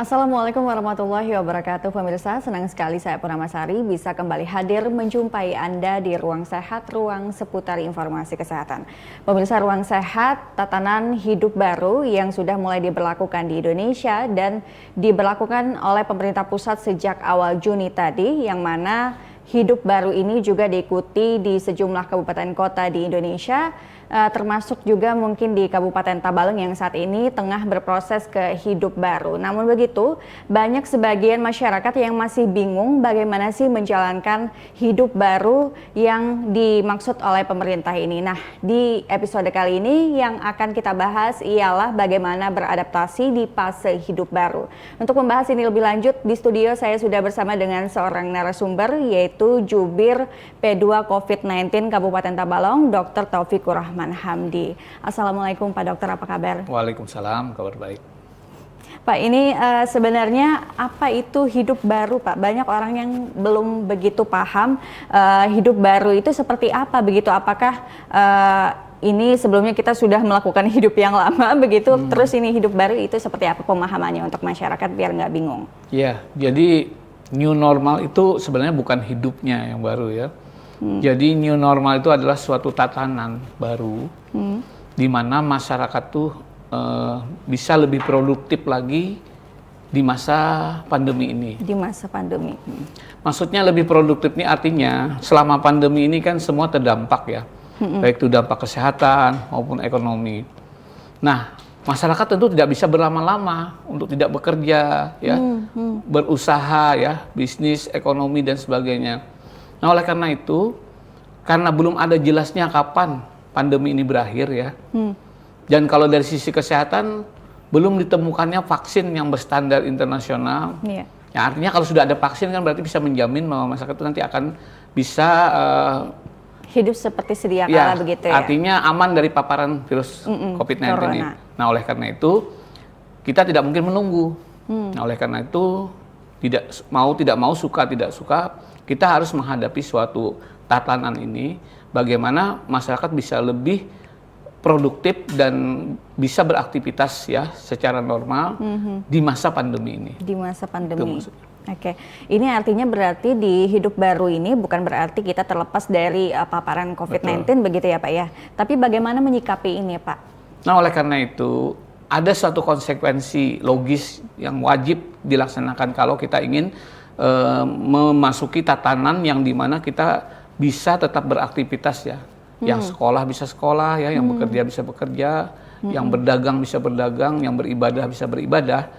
Assalamualaikum warahmatullahi wabarakatuh. Pemirsa, senang sekali saya Purnamasari bisa kembali hadir menjumpai Anda di Ruang Sehat, ruang seputar informasi kesehatan. Pemirsa, Ruang Sehat, tatanan hidup baru yang sudah mulai diberlakukan di Indonesia dan diberlakukan oleh pemerintah pusat sejak awal Juni tadi, yang mana hidup baru ini juga diikuti di sejumlah kabupaten kota di Indonesia, termasuk juga mungkin di Kabupaten Tabaleng yang saat ini tengah berproses ke hidup baru. Namun begitu, banyak sebagian masyarakat yang masih bingung bagaimana sih menjalankan hidup baru yang dimaksud oleh pemerintah ini. Nah, di episode kali ini yang akan kita bahas ialah bagaimana beradaptasi di fase hidup baru. Untuk membahas ini lebih lanjut, di studio saya sudah bersama dengan seorang narasumber, yaitu Jubir P2 COVID-19 Kabupaten Tabalong, Dr. Taufikur Rahman Hamdi. Assalamualaikum Pak Dokter, apa kabar? Waalaikumsalam, kabar baik. Pak, ini sebenarnya apa itu hidup baru, Pak? Banyak orang yang belum begitu paham hidup baru itu seperti apa begitu. Apakah ini sebelumnya kita sudah melakukan hidup yang lama begitu, terus ini hidup baru itu seperti apa pemahamannya untuk masyarakat biar nggak bingung? Ya, jadi new normal itu sebenarnya bukan hidupnya yang baru ya. Jadi new normal itu adalah suatu tatanan baru di mana masyarakat tuh bisa lebih produktif lagi di masa pandemi ini. Di masa pandemi. Maksudnya lebih produktif ini artinya selama pandemi ini kan semua terdampak ya, baik itu dampak kesehatan maupun ekonomi. Nah, masyarakat tentu tidak bisa berlama-lama untuk tidak bekerja ya, berusaha ya, bisnis, ekonomi dan sebagainya. Nah, oleh karena itu, karena belum ada jelasnya kapan pandemi ini berakhir ya, dan kalau dari sisi kesehatan belum ditemukannya vaksin yang berstandar internasional, ya artinya kalau sudah ada vaksin kan berarti bisa menjamin bahwa masyarakat itu nanti akan bisa hidup seperti sedia kala begitu ya? Artinya aman dari paparan virus COVID-19 ini. Nah, oleh karena itu, kita tidak mungkin menunggu. Nah, oleh karena itu, tidak mau, suka, tidak suka, kita harus menghadapi suatu tatanan ini, bagaimana masyarakat bisa lebih produktif dan bisa beraktivitas ya secara normal di masa pandemi ini. Di masa pandemi. Oke, ini artinya berarti di hidup baru ini bukan berarti kita terlepas dari paparan COVID-19 begitu ya Pak ya. Tapi bagaimana menyikapi ini Pak? Nah, oleh karena itu ada suatu konsekuensi logis yang wajib dilaksanakan kalau kita ingin memasuki tatanan yang dimana kita bisa tetap beraktivitas ya. Yang sekolah bisa sekolah ya, yang bekerja bisa bekerja, yang berdagang bisa berdagang, yang beribadah bisa beribadah.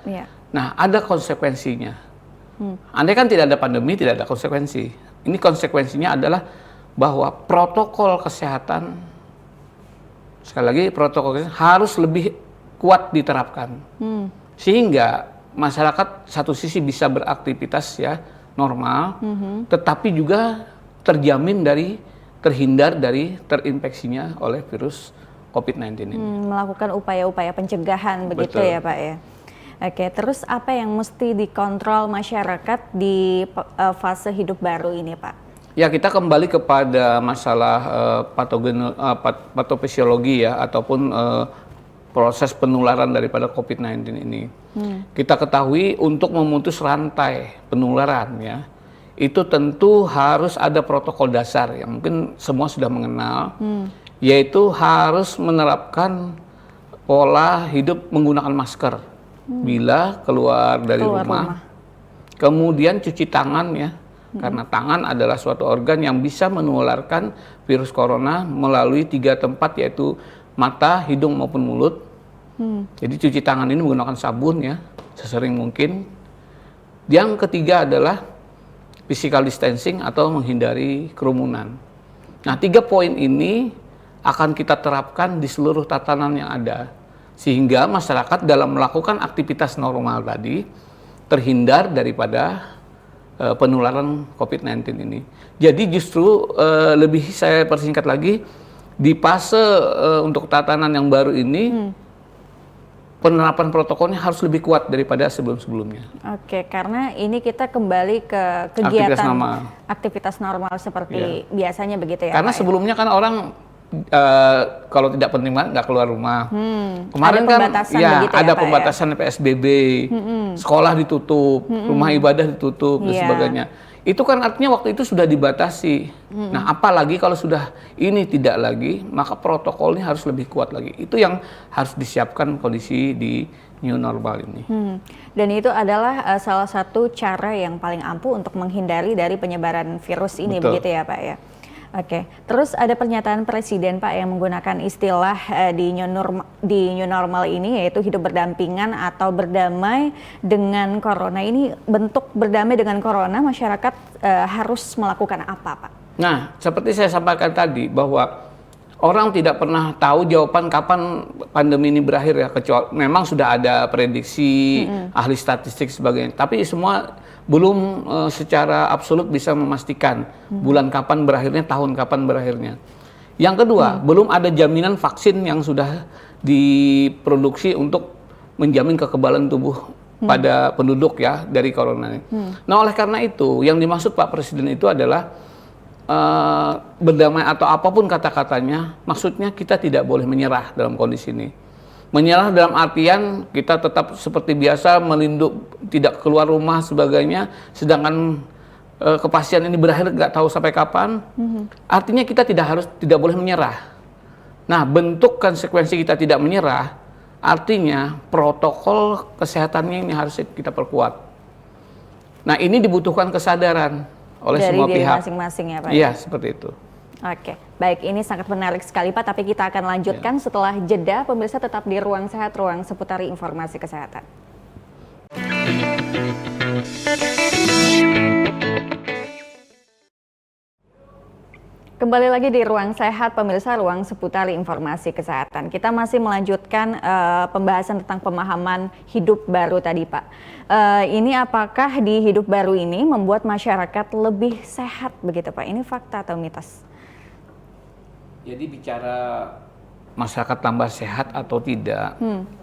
Nah, ada konsekuensinya. Andai kan tidak ada pandemi, tidak ada konsekuensi. Ini konsekuensinya adalah bahwa protokol kesehatan, sekali lagi protokol kesehatan harus lebih kuat diterapkan. Sehingga masyarakat satu sisi bisa beraktivitas ya normal, tetapi juga terjamin terhindar dari terinfeksinya oleh virus COVID-19 ini. Melakukan upaya-upaya pencegahan begitu ya Pak ya. Oke, terus apa yang mesti dikontrol masyarakat di fase hidup baru ini Pak? Ya, kita kembali kepada masalah patofisiologi ya, ataupun proses penularan daripada COVID-19 ini. Kita ketahui untuk memutus rantai penularan ya, itu tentu harus ada protokol dasar yang mungkin semua sudah mengenal, yaitu harus menerapkan pola hidup menggunakan masker bila keluar dari rumah. Kemudian cuci tangan ya, karena tangan adalah suatu organ yang bisa menularkan virus corona melalui 3 tempat, yaitu mata, hidung maupun mulut. Jadi cuci tangan ini menggunakan sabun ya, sesering mungkin. Yang ketiga adalah physical distancing atau menghindari kerumunan. Nah, 3 poin ini akan kita terapkan di seluruh tatanan yang ada, sehingga masyarakat dalam melakukan aktivitas normal tadi terhindar daripada penularan COVID-19 ini. Jadi justru lebih saya persingkat lagi, di fase untuk tatanan yang baru ini, penerapan protokolnya harus lebih kuat daripada sebelum-sebelumnya. Oke, karena ini kita kembali ke kegiatan aktivitas normal seperti biasanya begitu ya. Karena Pak, sebelumnya kan orang kalau tidak penting banget nggak keluar rumah. Ada Kemarin kan pembatasan ya begitu ya, ada Pak, pembatasan PSBB, sekolah ditutup, rumah ibadah ditutup dan Iya. sebagainya. Itu kan artinya waktu itu sudah dibatasi. Nah, apalagi kalau sudah ini tidak lagi, maka protokolnya harus lebih kuat lagi. Itu yang harus disiapkan kondisi di new normal ini. Dan itu adalah salah satu cara yang paling ampuh untuk menghindari dari penyebaran virus ini, Betul. begitu ya Pak ya? Oke, terus ada pernyataan Presiden Pak yang menggunakan istilah di new normal ini, yaitu hidup berdampingan atau berdamai dengan corona. Ini bentuk berdamai dengan corona, masyarakat harus melakukan apa Pak? Nah, seperti saya sampaikan tadi bahwa orang tidak pernah tahu jawaban kapan pandemi ini berakhir ya, kecuali memang sudah ada prediksi ahli statistik sebagainya. Tapi semua belum secara absolut bisa memastikan bulan kapan berakhirnya, tahun kapan berakhirnya. Yang kedua, belum ada jaminan vaksin yang sudah diproduksi untuk menjamin kekebalan tubuh pada penduduk ya dari corona ini. Nah, oleh karena itu, yang dimaksud Pak Presiden itu adalah berdamai atau apapun kata-katanya, maksudnya kita tidak boleh menyerah dalam kondisi ini. Menyerah dalam artian kita tetap seperti biasa melindungi, tidak keluar rumah sebagainya, sedangkan kepastian ini berakhir nggak tahu sampai kapan. Artinya kita tidak boleh menyerah. Nah, bentuk konsekuensi kita tidak menyerah, artinya protokol kesehatannya ini harus kita perkuat. Nah, ini dibutuhkan kesadaran oleh Dari semua diri pihak. masing-masing ya Pak? Iya, seperti itu. Oke, baik, ini sangat menarik sekali Pak, tapi kita akan lanjutkan setelah jeda. Pemirsa tetap di Ruang Sehat, ruang seputar informasi kesehatan. Kembali lagi di Ruang Sehat, pemirsa, ruang seputar informasi kesehatan. Kita masih melanjutkan pembahasan tentang pemahaman hidup baru tadi Pak. Ini apakah di hidup baru ini membuat masyarakat lebih sehat begitu Pak? Ini fakta atau mitos? Jadi bicara masyarakat tambah sehat atau tidak,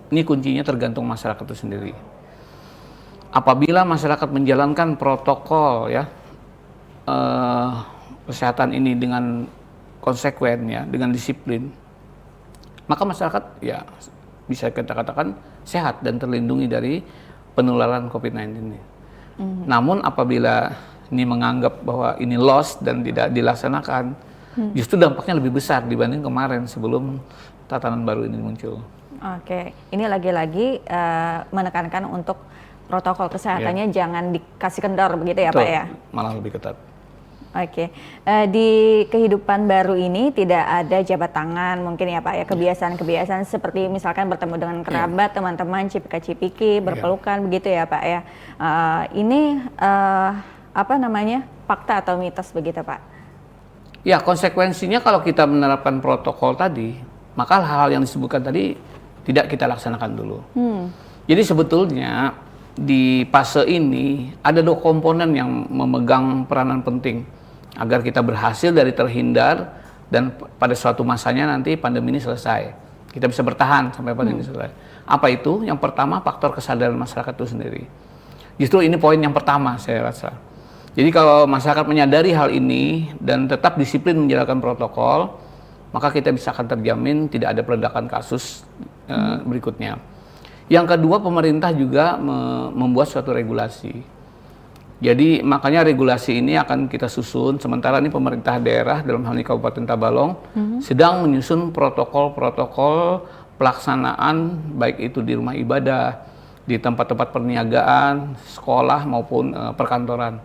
ini kuncinya tergantung masyarakat itu sendiri. Apabila masyarakat menjalankan protokol ya kesehatan ini dengan konsekuen ya, dengan disiplin, maka masyarakat ya bisa kita katakan sehat dan terlindungi dari penularan COVID-19 ini. Namun apabila ini menganggap bahwa ini loss dan tidak dilaksanakan, justru dampaknya lebih besar dibanding kemarin sebelum tatanan baru ini muncul. Oke, ini lagi-lagi menekankan untuk protokol kesehatannya jangan dikasih kendor begitu ya Betul, Pak ya? malah lebih ketat. Oke, di kehidupan baru ini tidak ada jabat tangan mungkin ya Pak ya, kebiasaan-kebiasaan seperti misalkan bertemu dengan kerabat, teman-teman, cipika-cipiki, berpelukan begitu ya Pak ya. Ini apa namanya, fakta atau mitos begitu Pak? Ya, konsekuensinya kalau kita menerapkan protokol tadi, maka hal-hal yang disebutkan tadi tidak kita laksanakan dulu. Jadi sebetulnya di fase ini ada dua komponen yang memegang peranan penting agar kita berhasil dari terhindar dan pada suatu masanya nanti pandemi ini selesai. Kita bisa bertahan sampai pandemi ini selesai. Apa itu? Yang pertama, faktor kesadaran masyarakat itu sendiri. Justru ini poin yang pertama saya rasa. Jadi kalau masyarakat menyadari hal ini dan tetap disiplin menjalankan protokol, maka kita bisa akan terjamin tidak ada peledakan kasus berikutnya. Yang kedua, pemerintah juga membuat suatu regulasi. Jadi makanya regulasi ini akan kita susun, sementara ini pemerintah daerah dalam hal ini Kabupaten Tabalong sedang menyusun protokol-protokol pelaksanaan baik itu di rumah ibadah, di tempat-tempat perniagaan, sekolah maupun perkantoran.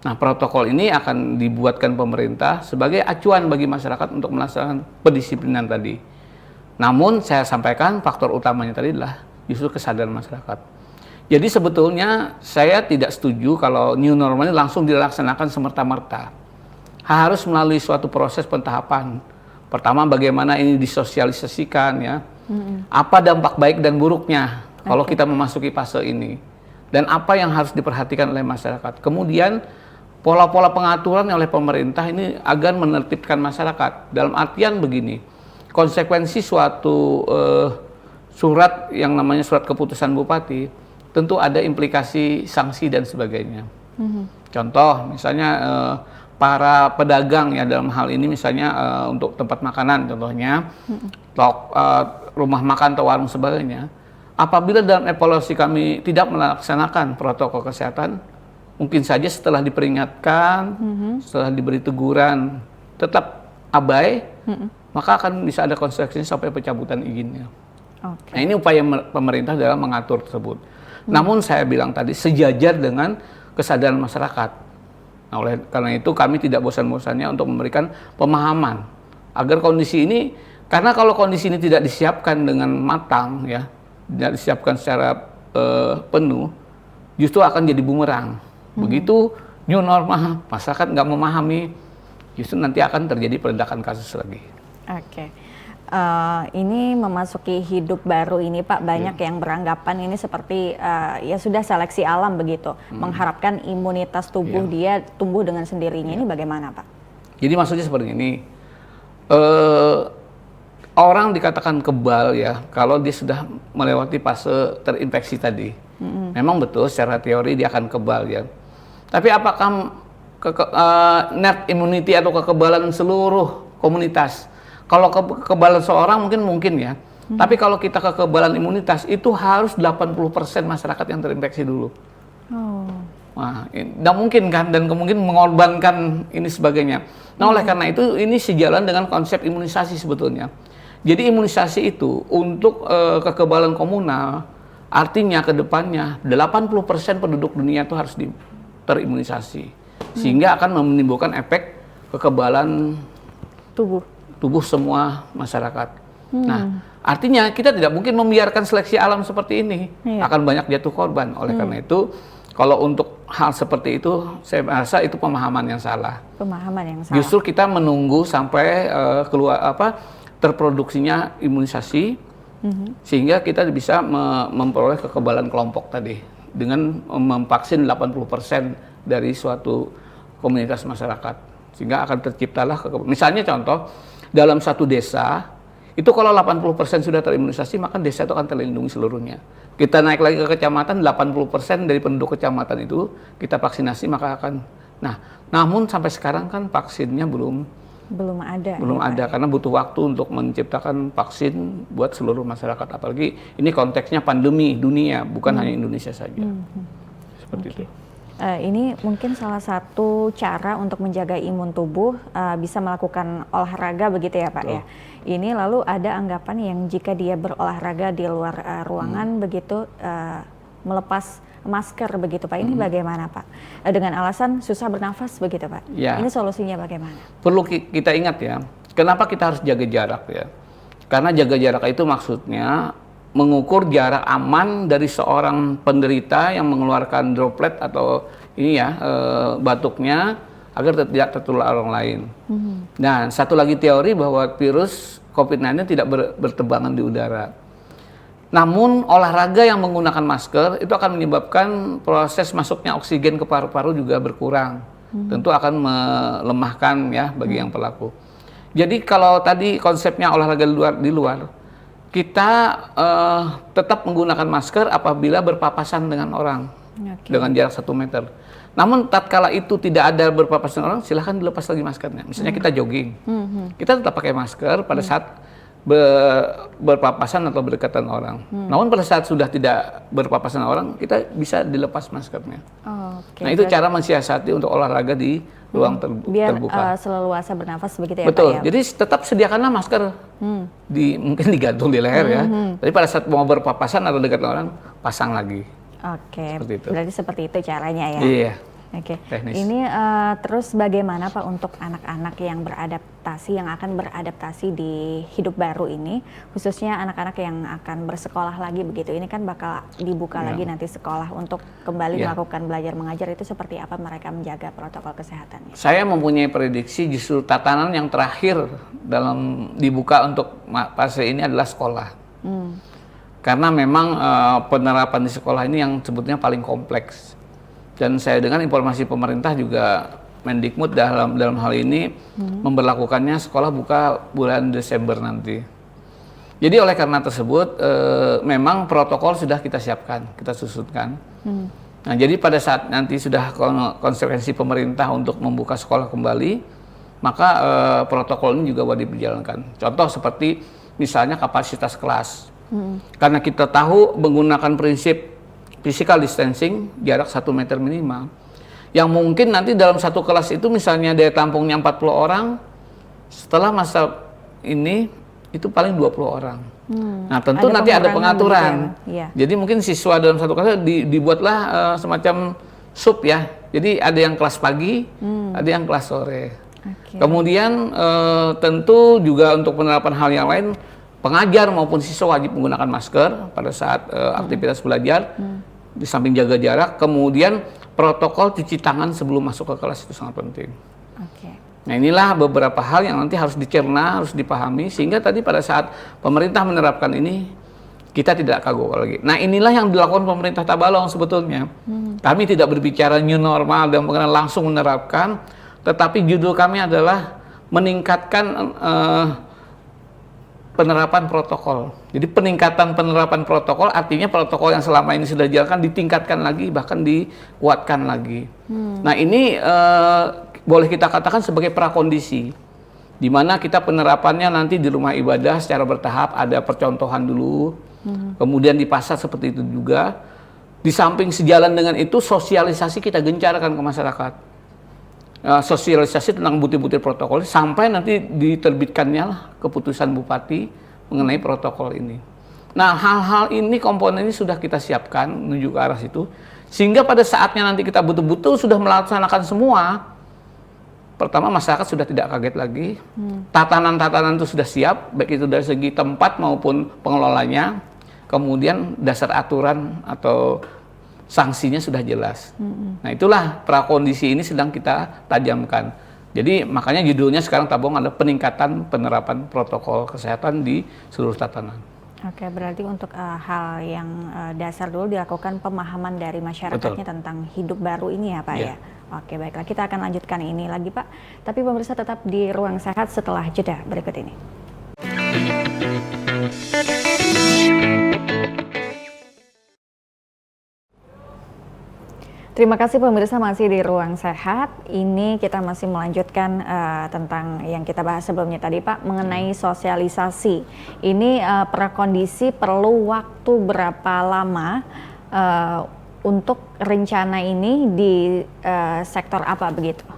Nah, protokol ini akan dibuatkan pemerintah sebagai acuan bagi masyarakat untuk melaksanakan pendisiplinan tadi. Namun saya sampaikan faktor utamanya tadi adalah justru kesadaran masyarakat. Jadi sebetulnya saya tidak setuju kalau new normal ini langsung dilaksanakan semerta-merta. Harus melalui suatu proses pentahapan. Pertama, bagaimana ini disosialisasikan ya. Apa dampak baik dan buruknya kalau kita memasuki fase ini. Dan apa yang harus diperhatikan oleh masyarakat. Kemudian pola-pola pengaturan oleh pemerintah ini agar menertibkan masyarakat. Dalam artian begini, konsekuensi suatu surat yang namanya surat keputusan bupati, tentu ada implikasi sanksi dan sebagainya. Contoh, misalnya para pedagang ya dalam hal ini misalnya untuk tempat makanan contohnya, rumah makan atau warung sebagainya, apabila dalam evaluasi kami tidak melaksanakan protokol kesehatan, mungkin saja setelah diperingatkan, setelah diberi teguran, tetap abai, maka akan bisa ada konsekuensinya sampai pencabutan izinnya. Nah ini upaya pemerintah dalam mengatur tersebut. Namun saya bilang tadi sejajar dengan kesadaran masyarakat. Nah, oleh karena itu kami tidak bosan-bosannya untuk memberikan pemahaman agar kondisi ini, karena kalau kondisi ini tidak disiapkan dengan matang ya, tidak disiapkan secara penuh, justru akan jadi bumerang. Begitu new normal, masyarakat nggak memahami, justru nanti akan terjadi peledakan kasus lagi. Oke. Ini memasuki hidup baru ini Pak, banyak yang beranggapan ini seperti ya sudah seleksi alam begitu, mengharapkan imunitas tubuh dia tumbuh dengan sendirinya. Ini bagaimana Pak? Jadi maksudnya seperti ini, orang dikatakan kebal ya kalau dia sudah melewati fase terinfeksi tadi. Memang betul secara teori dia akan kebal ya. Tapi apakah net immunity atau kekebalan seluruh komunitas? Kalau kekebalan seorang mungkin ya. Tapi kalau kita kekebalan imunitas itu harus 80% masyarakat yang terinfeksi dulu. Nah, tidak mungkin kan, dan kemungkinan mengorbankan ini sebagainya. Nah, oleh karena itu ini sejalan dengan konsep imunisasi sebetulnya. Jadi imunisasi itu untuk kekebalan komunal, artinya ke depannya 80% penduduk dunia itu harus terimunisasi. Sehingga akan menimbulkan efek kekebalan tubuh semua masyarakat. Nah, artinya kita tidak mungkin membiarkan seleksi alam seperti ini. Akan banyak jatuh korban. Oleh karena itu, kalau untuk hal seperti itu, saya rasa itu pemahaman yang salah. Pemahaman yang salah. Justru kita menunggu sampai terproduksinya imunisasi, sehingga kita bisa memperoleh kekebalan kelompok tadi dengan memvaksin 80% dari suatu komunitas masyarakat, sehingga akan terciptalah misalnya contoh dalam satu desa itu kalau 80% sudah terimunisasi, maka desa itu akan terlindungi seluruhnya. Kita naik lagi ke kecamatan, 80% dari penduduk kecamatan itu kita vaksinasi, maka akan. Nah, namun sampai sekarang kan vaksinnya belum ada karena butuh waktu untuk menciptakan vaksin buat seluruh masyarakat, apalagi ini konteksnya pandemi dunia, bukan hanya Indonesia saja. Seperti itu. Ini mungkin salah satu cara untuk menjaga imun tubuh, bisa melakukan olahraga begitu ya Pak ya. Ini lalu ada anggapan yang jika dia berolahraga di luar ruangan begitu, melepas masker begitu Pak. Ini bagaimana Pak? Dengan alasan susah bernafas begitu Pak. Ya. Ini solusinya bagaimana? Perlu kita ingat ya, kenapa kita harus jaga jarak ya? Karena jaga jarak itu maksudnya mengukur jarak aman dari seorang penderita yang mengeluarkan droplet atau ini ya batuknya agar tidak tertular orang lain. Nah, satu lagi teori bahwa virus COVID-19 tidak bertebangan di udara. Namun olahraga yang menggunakan masker itu akan menyebabkan proses masuknya oksigen ke paru-paru juga berkurang. Tentu akan melemahkan ya bagi yang pelaku. Jadi kalau tadi konsepnya olahraga di luar kita tetap menggunakan masker apabila berpapasan dengan orang dengan jarak 1 meter. Namun tatkala itu tidak ada berpapasan dengan orang, silahkan dilepas lagi maskernya. Misalnya kita jogging, kita tetap pakai masker pada saat berpapasan atau berdekatan orang. Namun pada saat sudah tidak berpapasan dengan orang, kita bisa dilepas maskernya. Nah itu cara mensiasati untuk olahraga di ruang terbuka. Biar seleluasa bernafas begitu ya Betul. Pak ya? Jadi tetap sediakanlah masker mungkin digantung di leher ya. Tapi pada saat mau berpapasan atau dekat orang, pasang lagi. Berarti seperti itu caranya ya? Iya. Teknis. Ini terus bagaimana Pak untuk anak-anak yang akan beradaptasi di hidup baru ini, khususnya anak-anak yang akan bersekolah lagi begitu. Ini kan bakal dibuka lagi nanti sekolah untuk kembali melakukan belajar mengajar, itu seperti apa mereka menjaga protokol kesehatannya? Saya mempunyai prediksi justru tatanan yang terakhir dalam dibuka untuk fase ini adalah sekolah. Karena memang penerapan di sekolah ini yang sebetulnya paling kompleks. Dan saya dengar informasi pemerintah juga Mendikbud dalam hal ini memberlakukannya sekolah buka bulan Desember nanti. Jadi oleh karena tersebut memang protokol sudah kita siapkan, kita susunkan. Nah, jadi pada saat nanti sudah konsekuensi pemerintah untuk membuka sekolah kembali, maka protokol ini juga wajib dijalankan. Contoh seperti misalnya kapasitas kelas. Karena kita tahu menggunakan prinsip physical distancing, jarak 1 meter minimal. Yang mungkin nanti dalam satu kelas itu misalnya daya tampungnya 40 orang, setelah masa ini itu paling 20 orang. Nah, tentu nanti ada pengaturan. Ya? Jadi mungkin siswa dalam satu kelas dibuatlah semacam sub ya. Jadi ada yang kelas pagi, ada yang kelas sore. Kemudian tentu juga untuk penerapan hal yang lain, pengajar maupun siswa wajib menggunakan masker pada saat aktivitas belajar, di samping jaga jarak. Kemudian protokol cuci tangan sebelum masuk ke kelas itu sangat penting. Nah, inilah beberapa hal yang nanti harus dicerna, harus dipahami, sehingga tadi pada saat pemerintah menerapkan ini, kita tidak kagok lagi. Nah, inilah yang dilakukan pemerintah Tabalong sebetulnya. Kami tidak berbicara new normal dan langsung menerapkan, tetapi judul kami adalah meningkatkan penerapan protokol. Jadi peningkatan penerapan protokol artinya protokol yang selama ini sudah dijalankan ditingkatkan lagi, bahkan dikuatkan lagi. Nah, ini boleh kita katakan sebagai prakondisi, di mana kita penerapannya nanti di rumah ibadah secara bertahap, ada percontohan dulu, kemudian di pasar seperti itu juga. Di samping sejalan dengan itu, sosialisasi kita gencarkan ke masyarakat. Sosialisasi tentang butir-butir protokol sampai nanti diterbitkannya keputusan bupati mengenai protokol ini. Nah, hal-hal ini, komponen ini sudah kita siapkan menuju ke arah situ, sehingga pada saatnya nanti kita betul-betul sudah melaksanakan semua. Pertama, masyarakat sudah tidak kaget lagi, tatanan-tatanan itu sudah siap, baik itu dari segi tempat maupun pengelolanya, kemudian dasar aturan atau sanksinya sudah jelas. Nah, itulah prakondisi ini sedang kita tajamkan. Jadi makanya judulnya sekarang Tabalong adalah peningkatan penerapan protokol kesehatan di seluruh tatanan. Oke, berarti untuk hal yang dasar dulu dilakukan pemahaman dari masyarakatnya tentang hidup baru ini ya Pak ya. Oke, baiklah, kita akan lanjutkan ini lagi Pak. Tapi pemirsa tetap di Ruang Sehat setelah jeda berikut ini. Terima kasih pemirsa, masih di Ruang Sehat. Ini kita masih melanjutkan tentang yang kita bahas sebelumnya tadi Pak, mengenai sosialisasi. Ini prakondisi perlu waktu berapa lama untuk rencana ini di sektor apa begitu?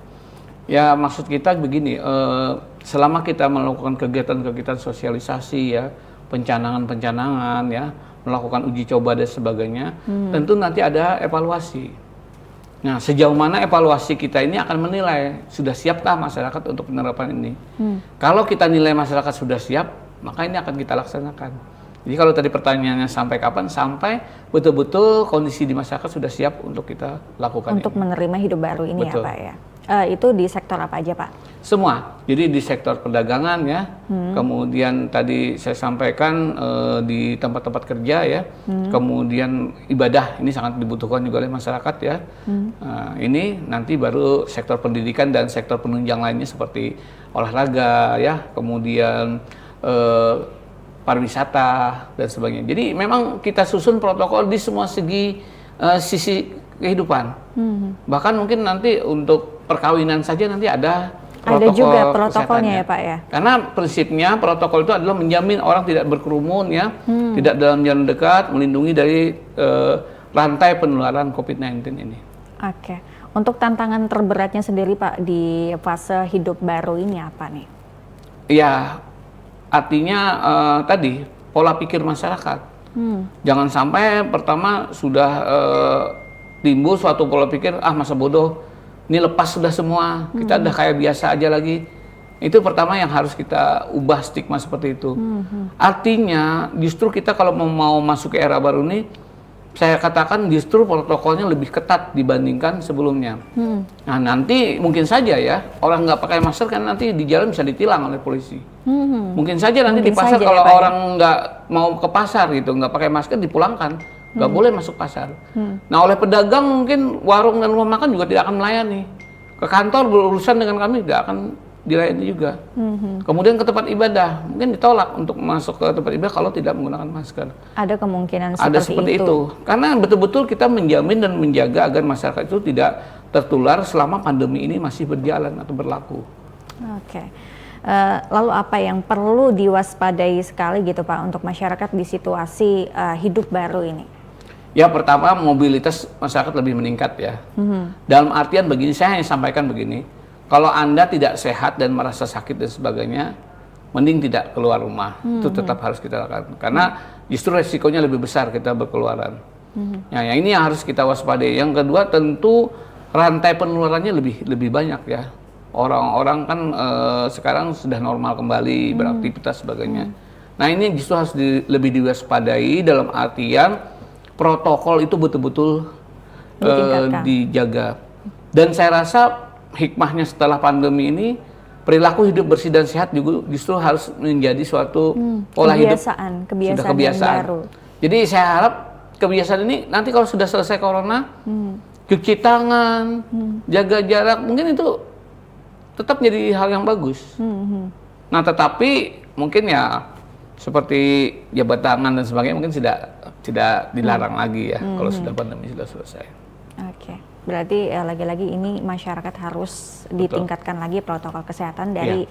Ya, maksud kita begini, selama kita melakukan kegiatan-kegiatan sosialisasi ya, pencanangan ya, melakukan uji coba dan sebagainya, tentu nanti ada evaluasi. Nah, sejauh mana evaluasi kita ini akan menilai sudah siapkah masyarakat untuk penerapan ini. Kalau kita nilai masyarakat sudah siap, maka ini akan kita laksanakan. Jadi kalau tadi pertanyaannya sampai kapan, sampai betul-betul kondisi di masyarakat sudah siap untuk kita lakukan untuk ini. Menerima hidup baru ini. Betul. Ya Pak ya. Itu di sektor apa aja Pak? Semua. Jadi di sektor perdagangan ya, kemudian tadi saya sampaikan di tempat-tempat kerja ya, kemudian ibadah ini sangat dibutuhkan juga oleh masyarakat ya. Ini nanti baru sektor pendidikan dan sektor penunjang lainnya seperti olahraga ya, kemudian pariwisata dan sebagainya. Jadi memang kita susun protokol di semua segi sisi kehidupan. Bahkan mungkin nanti untuk perkawinan saja nanti ada protokol. Ada juga protokolnya ya Pak ya. Karena prinsipnya protokol itu adalah menjamin orang tidak berkerumun ya, tidak dalam jalan dekat, melindungi dari rantai penularan COVID-19 ini. Oke. Untuk tantangan terberatnya sendiri Pak di fase hidup baru ini apa nih? Ya, artinya tadi pola pikir masyarakat. Jangan sampai pertama sudah timbul suatu pola pikir, masa bodoh, ini lepas sudah semua, kita udah kayak biasa aja lagi. Itu pertama yang harus kita ubah stigma seperti itu. Artinya justru kita kalau mau masuk ke era baru ini, saya katakan justru protokolnya lebih ketat dibandingkan sebelumnya. Nah, nanti mungkin saja ya, orang nggak pakai masker kan nanti di jalan bisa ditilang oleh polisi. Mungkin saja nanti di pasar kalau orang nggak mau ke pasar gitu, nggak pakai masker dipulangkan. Nggak boleh masuk pasar. Nah, oleh pedagang mungkin warung dan rumah makan juga tidak akan melayani. Ke kantor berurusan dengan kami tidak akan dilayani juga. Kemudian ke tempat ibadah, mungkin ditolak untuk masuk ke tempat ibadah kalau tidak menggunakan masker. Ada kemungkinan Ada seperti itu. Karena betul-betul kita menjamin dan menjaga agar masyarakat itu tidak tertular selama pandemi ini masih berjalan atau berlaku. Oke. Lalu apa yang perlu diwaspadai sekali gitu Pak untuk masyarakat di situasi hidup baru ini? Ya pertama mobilitas masyarakat lebih meningkat ya. Dalam artian begini, saya hanya sampaikan begini, kalau Anda tidak sehat dan merasa sakit dan sebagainya, mending tidak keluar rumah. Itu tetap harus kita lakukan. Karena justru resikonya lebih besar kita berkeluaran. Ya, yang ini yang harus kita waspadai. Yang kedua tentu rantai penularannya lebih banyak ya. Orang-orang kan sekarang sudah normal kembali beraktivitas sebagainya. Nah ini justru harus lebih diwaspadai dalam artian protokol itu betul-betul dijaga. Dan saya rasa hikmahnya setelah pandemi ini, perilaku hidup bersih dan sehat juga justru harus menjadi suatu pola kebiasaan yang baru. Jadi saya harap kebiasaan ini nanti kalau sudah selesai corona, cuci tangan, jaga jarak, mungkin itu tetap jadi hal yang bagus. Nah tetapi mungkin ya seperti jabat tangan dan sebagainya mungkin tidak dilarang lagi ya kalau sudah pandemi sudah selesai. Oke, berarti lagi-lagi ini masyarakat harus ditingkatkan lagi protokol kesehatan dari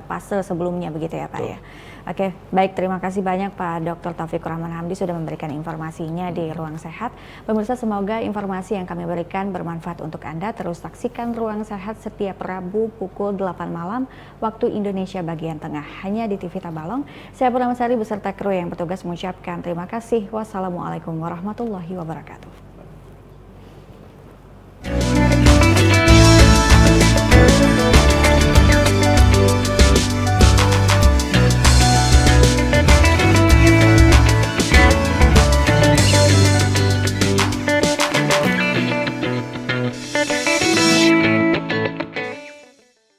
fase sebelumnya begitu ya Pak ya. Oke, baik, terima kasih banyak Pak Dr. Taufikur Rahman Hamdi sudah memberikan informasinya di Ruang Sehat. Pemirsa, semoga informasi yang kami berikan bermanfaat untuk Anda. Terus saksikan Ruang Sehat setiap Rabu pukul 8 malam waktu Indonesia bagian tengah hanya di TV Tabalong. Saya Purnamasari beserta kru yang bertugas mengucapkan terima kasih. Wassalamualaikum warahmatullahi wabarakatuh.